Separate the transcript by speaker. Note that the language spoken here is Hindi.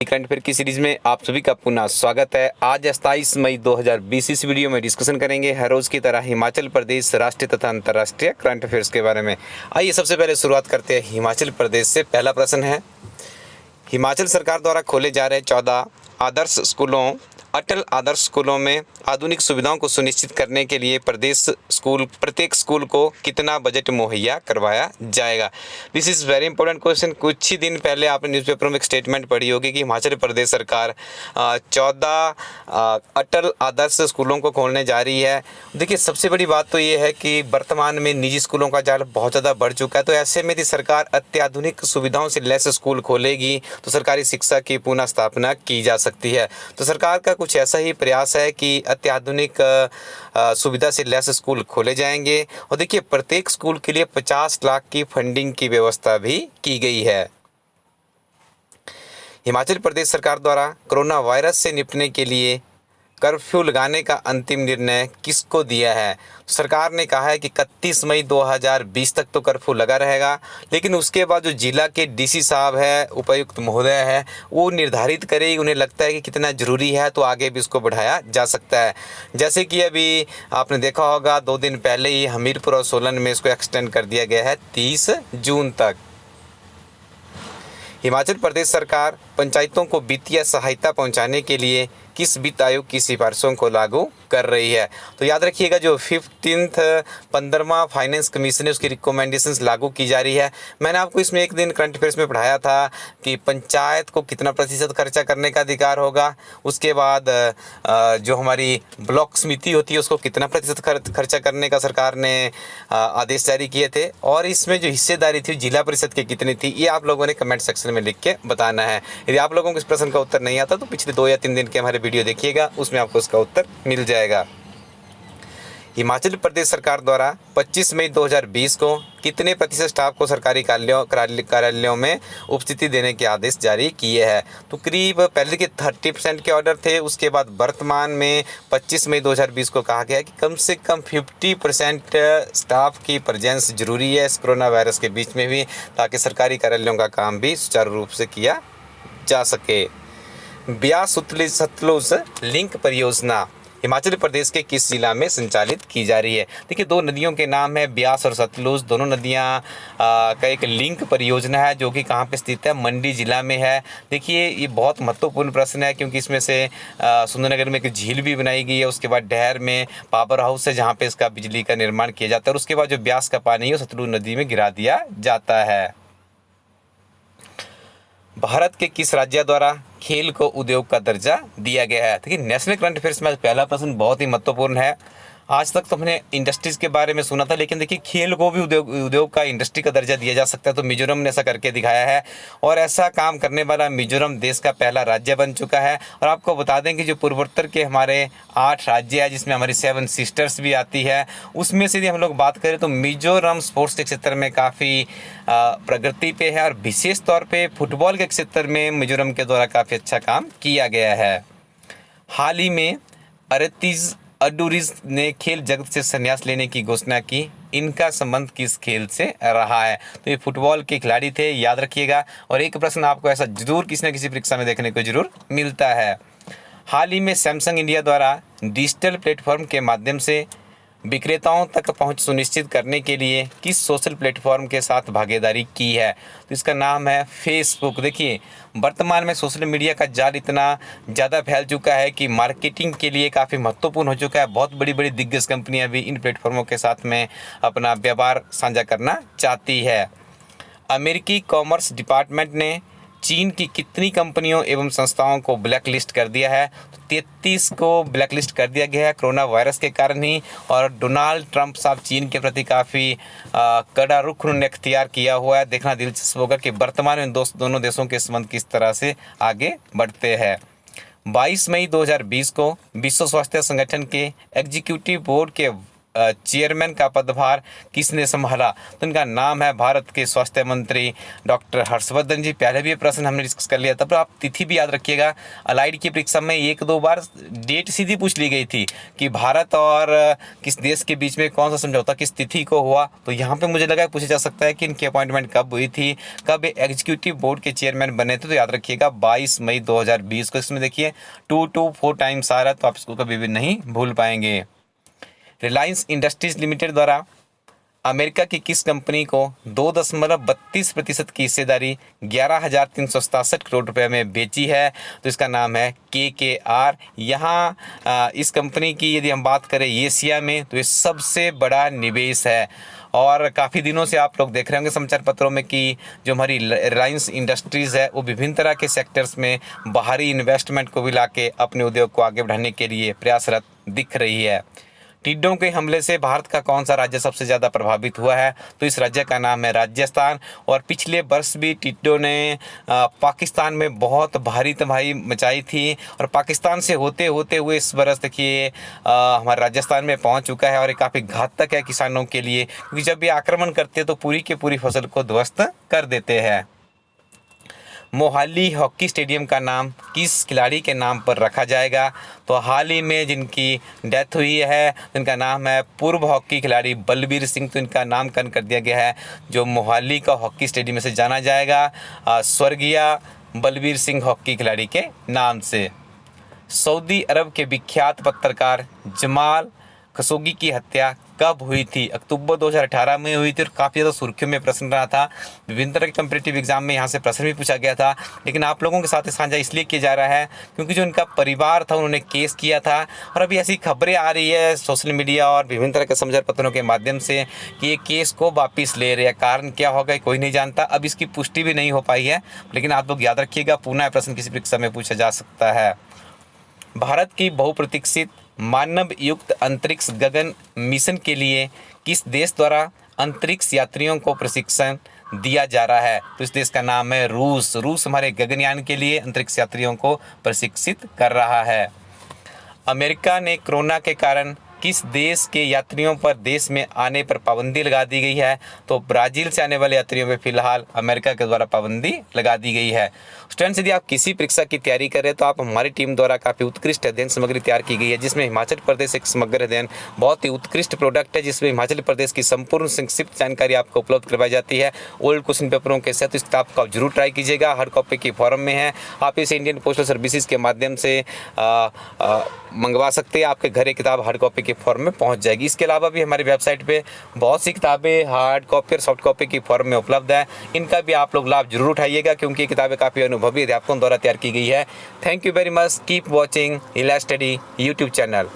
Speaker 1: करंट अफेयर की सीरीज में आप सभी का पुनः स्वागत है। आज 27 मई 2020 इस वीडियो में डिस्कशन करेंगे हर रोज़ की तरह हिमाचल प्रदेश राष्ट्रीय तथा अंतर्राष्ट्रीय करंट अफेयर्स के बारे में। आइए सबसे पहले शुरुआत करते हैं हिमाचल प्रदेश से। पहला प्रश्न है, हिमाचल सरकार द्वारा खोले जा रहे 14 आदर्श स्कूलों अटल आदर्श स्कूलों में आधुनिक सुविधाओं को सुनिश्चित करने के लिए प्रत्येक स्कूल को कितना बजट मुहैया करवाया जाएगा। This is very important question. कुछ ही दिन पहले आपने न्यूज़पेपर में एक स्टेटमेंट पढ़ी होगी कि हिमाचल प्रदेश सरकार 14 अटल आदर्श स्कूलों को खोलने जा रही है। देखिए, सबसे बड़ी बात तो ये है कि वर्तमान में निजी स्कूलों का जाल बहुत ज़्यादा बढ़ चुका है, तो ऐसे में यदि सरकार अत्याधुनिक सुविधाओं से लैस स्कूल खोलेगी तो सरकारी शिक्षा की पुनः स्थापना की जा सकती है। तो सरकार का कुछ ऐसा ही प्रयास है कि अत्याधुनिक सुविधा से लैस स्कूल खोले जाएंगे। और देखिए, प्रत्येक स्कूल के लिए 50 लाख की फंडिंग की व्यवस्था भी की गई है। हिमाचल प्रदेश सरकार द्वारा कोरोना वायरस से निपटने के लिए कर्फ्यू लगाने का अंतिम निर्णय किसको दिया है। सरकार ने कहा है कि 31 मई 2020 तक तो कर्फ्यू लगा रहेगा, लेकिन उसके बाद जो जिला के डीसी साहब है, उपायुक्त महोदय है, वो निर्धारित करेगी उन्हें लगता है कि कितना ज़रूरी है तो आगे भी इसको बढ़ाया जा सकता है। जैसे कि अभी आपने देखा होगा 2 दिन पहले ही हमीरपुर और सोलन में इसको एक्सटेंड कर दिया गया है 30 जून तक। हिमाचल प्रदेश सरकार पंचायतों को वित्तीय सहायता पहुंचाने के लिए किस वित्त आयोग की सिफारिशों को लागू कर रही है। तो याद रखिएगा, जो 15वां फाइनेंस कमीशन है उसकी रिकमेंडेशंस लागू की जा रही है। मैंने आपको इसमें एक दिन करंट अफेयर्स में पढ़ाया था कि पंचायत को कितना प्रतिशत खर्चा करने का अधिकार होगा, उसके बाद जो हमारी ब्लॉक समिति होती है उसको कितना प्रतिशत खर्चा करने का सरकार ने आदेश जारी किए थे, और इसमें जो हिस्सेदारी थी जिला परिषद की कितनी थी, ये आप लोगों ने कमेंट सेक्शन में लिख के बताना है। यदि आप लोगों को इस प्रश्न का उत्तर नहीं आता तो पिछले 2 या 3 दिन के हमारे वीडियो देखिएगा, उसमें आपको इसका उत्तर मिल जाएगा। हिमाचल प्रदेश सरकार द्वारा 25 मई 2020 को कितने प्रतिशत स्टाफ को सरकारी कार्यालयों में उपस्थिति देने के आदेश जारी किए हैं। तो करीब पहले के 30% के ऑर्डर थे, उसके बाद वर्तमान में 25 मई 2020 को कहा गया है कि कम से कम 50% स्टाफ की प्रेजेंस जरूरी है इस कोरोना वायरस के बीच में भी, ताकि सरकारी कार्यालयों का काम भी सुचारू रूप से किया जा सके। ब्यास सतलुज लिंक परियोजना हिमाचल प्रदेश के किस जिला में संचालित की जा रही है। देखिए, 2 नदियों के नाम है ब्यास और सतलुज। दोनों नदियां का एक लिंक परियोजना है जो कि कहाँ पे स्थित है, मंडी जिला में है। देखिए, ये बहुत महत्वपूर्ण प्रश्न है क्योंकि इसमें से सुंदरनगर में एक झील भी बनाई गई है, उसके बाद डैहर में पावर हाउस है जहाँ पे इसका बिजली का निर्माण किया जाता है, और उसके बाद जो ब्यास का पानी है वो सतलुज नदी में गिरा दिया जाता है। भारत के किस राज्य द्वारा खेल को उद्योग का दर्जा दिया गया है। देखिए, नेशनल करंट अफेयर्स में पहला प्रश्न बहुत ही महत्वपूर्ण है। आज तक तो हमने इंडस्ट्रीज के बारे में सुना था, लेकिन देखिए खेल को भी उद्योग का इंडस्ट्री का दर्जा दिया जा सकता है। तो मिजोरम ने ऐसा करके दिखाया है, और ऐसा काम करने वाला मिजोरम देश का पहला राज्य बन चुका है। और आपको बता दें कि जो पूर्वोत्तर के हमारे 8 राज्य है, जिसमें हमारी 7 सिस्टर्स भी आती है, उसमें से यदि हम लोग बात करें तो मिजोरम स्पोर्ट्स के क्षेत्र में काफ़ी प्रगति पे है, और विशेष तौर पर फुटबॉल के क्षेत्र में मिजोरम के द्वारा काफ़ी अच्छा काम किया गया है। हाल ही में अरतीज अडूरिज ने खेल जगत से संन्यास लेने की घोषणा की। इनका संबंध किस खेल से रहा है। तो ये फुटबॉल के खिलाड़ी थे, याद रखिएगा। और एक प्रश्न आपको ऐसा जरूर किसी न किसी परीक्षा में देखने को जरूर मिलता है। हाल ही में सैमसंग इंडिया द्वारा डिजिटल प्लेटफॉर्म के माध्यम से विक्रेताओं तक पहुंच सुनिश्चित करने के लिए किस सोशल प्लेटफॉर्म के साथ भागीदारी की है। तो इसका नाम है फेसबुक। देखिए, वर्तमान में सोशल मीडिया का जाल इतना ज़्यादा फैल चुका है कि मार्केटिंग के लिए काफ़ी महत्वपूर्ण हो चुका है। बहुत बड़ी बड़ी दिग्गज कंपनियां भी इन प्लेटफॉर्मों के साथ में अपना व्यापार साझा करना चाहती है। अमेरिकी कॉमर्स डिपार्टमेंट ने चीन की कितनी कंपनियों एवं संस्थाओं को ब्लैक लिस्ट कर दिया है। तो 33 को ब्लैक लिस्ट कर दिया गया है कोरोना वायरस के कारण ही। और डोनाल्ड ट्रंप साहब चीन के प्रति काफ़ी कड़ा रुख उन्होंने अख्तियार किया हुआ है। देखना दिलचस्प होगा कि वर्तमान में दोनों देशों के संबंध किस तरह से आगे बढ़ते हैं। 22 मई 2020 को विश्व स्वास्थ्य संगठन के एग्जीक्यूटिव बोर्ड के चेयरमैन का पदभार किसने संभाला? तो इनका नाम है भारत के स्वास्थ्य मंत्री डॉक्टर हर्षवर्धन जी। पहले भी ये प्रश्न हमने डिस्कस कर लिया था, पर आप तिथि भी याद रखिएगा। अलाइड की परीक्षा में 1-2 बार डेट सीधी पूछ ली गई थी कि भारत और किस देश के बीच में कौन सा समझौता किस तिथि को हुआ। तो यहाँ पे मुझे लगा पूछा जा सकता है कि इनकी अपॉइंटमेंट कब हुई थी, कब एग्जीक्यूटिव बोर्ड के चेयरमैन बने थे। तो याद रखिएगा 22 मई 2020 को। इसमें देखिए 2-4 टाइम्स आ रहा है, तो आप इसको कभी भी नहीं भूल पाएंगे। रिलायंस इंडस्ट्रीज लिमिटेड द्वारा अमेरिका की किस कंपनी को 2.32% की हिस्सेदारी 11,367 करोड़ रुपए में बेची है? तो इसका नाम है KKR। यहाँ इस कंपनी की यदि हम बात करें एशिया में, तो ये सबसे बड़ा निवेश है। और काफ़ी दिनों से आप लोग देख रहे होंगे समाचार पत्रों में कि जो हमारी रिलायंस इंडस्ट्रीज़ है वो विभिन्न तरह के सेक्टर्स में बाहरी इन्वेस्टमेंट को भी लाके अपने उद्योग को आगे बढ़ाने के लिए प्रयासरत दिख रही है। टिड्डों के हमले से भारत का कौन सा राज्य सबसे ज़्यादा प्रभावित हुआ है? तो इस राज्य का नाम है राजस्थान। और पिछले वर्ष भी टिड्डों ने पाकिस्तान में बहुत भारी तबाही मचाई थी, और पाकिस्तान से होते होते हुए इस बरस देखिए हमारे राजस्थान में पहुंच चुका है। और ये काफ़ी घातक है किसानों के लिए, क्योंकि जब ये आक्रमण करते हैं तो पूरी की पूरी फसल को ध्वस्त कर देते हैं। मोहाली हॉकी स्टेडियम का नाम किस खिलाड़ी के नाम पर रखा जाएगा? तो हाल ही में जिनकी डेथ हुई है इनका नाम है पूर्व हॉकी खिलाड़ी बलबीर सिंह। तो इनका नामकरण कर दिया गया है, जो मोहाली का हॉकी स्टेडियम से जाना जाएगा स्वर्गीय बलबीर सिंह हॉकी खिलाड़ी के नाम से। सऊदी अरब के विख्यात पत्रकार जमाल खशोगी की हत्या कब हुई थी? अक्टूबर 2018 में हुई थी, और काफ़ी ज़्यादा सुर्खियों में प्रश्न रहा था। विभिन्न तरह के कम्पिटिटिव एग्जाम में यहाँ से प्रश्न भी पूछा गया था, लेकिन आप लोगों के साथ साझा इसलिए किया जा रहा है क्योंकि जो उनका परिवार था उन्होंने केस किया था। और अभी ऐसी खबरें आ रही है सोशल मीडिया और विभिन्न तरह के समाचार पत्रों के माध्यम से कि ये केस को वापस ले रहे हैं। कारण क्या होगा कोई नहीं जानता, अब इसकी पुष्टि भी नहीं हो पाई है। लेकिन आप लोग याद रखिएगा, पुनः प्रश्न किसी परीक्षा में पूछा जा सकता है। भारत की बहुप्रतीक्षित मानव युक्त अंतरिक्ष गगन मिशन के लिए किस देश द्वारा अंतरिक्ष यात्रियों को प्रशिक्षण दिया जा रहा है? तो इस देश का नाम है रूस। रूस हमारे गगनयान के लिए अंतरिक्ष यात्रियों को प्रशिक्षित कर रहा है। अमेरिका ने कोरोना के कारण किस देश के यात्रियों पर देश में आने पर पाबंदी लगा दी गई है? तो ब्राज़ील से आने वाले यात्रियों पर फिलहाल अमेरिका के द्वारा पाबंदी लगा दी गई है। स्टूडेंट्स, यदि आप किसी परीक्षा की तैयारी करें तो आप हमारी टीम द्वारा काफ़ी उत्कृष्ट अध्ययन सामग्री तैयार की गई है, जिसमें हिमाचल प्रदेश एक समग्र अध्ययन बहुत ही उत्कृष्ट प्रोडक्ट है, जिसमें हिमाचल प्रदेश की संपूर्ण संक्षिप्त जानकारी आपको उपलब्ध करवाई जाती है ओल्ड क्वेश्चन पेपरों के साथ। इस किताब को आप जरूर ट्राई कीजिएगा। हार्ड कॉपी की फॉर्म में है, आप इसे इंडियन पोस्टल सर्विसेज के माध्यम से मंगवा सकते हैं। आपके घर ये किताब हार्ड कॉपी की फॉर्म में पहुंच जाएगी। इसके अलावा भी हमारी वेबसाइट पे बहुत सी किताबें हार्ड कॉपी और सॉफ्ट कॉपी की फॉर्म में उपलब्ध है। इनका भी आप लोग लाभ जरूर उठाइएगा, क्योंकि ये किताबें काफ़ी अनुभवी अध्यापकों द्वारा तैयार की गई है। Thank you very much. Keep watching इला स्टडी यूट्यूब चैनल।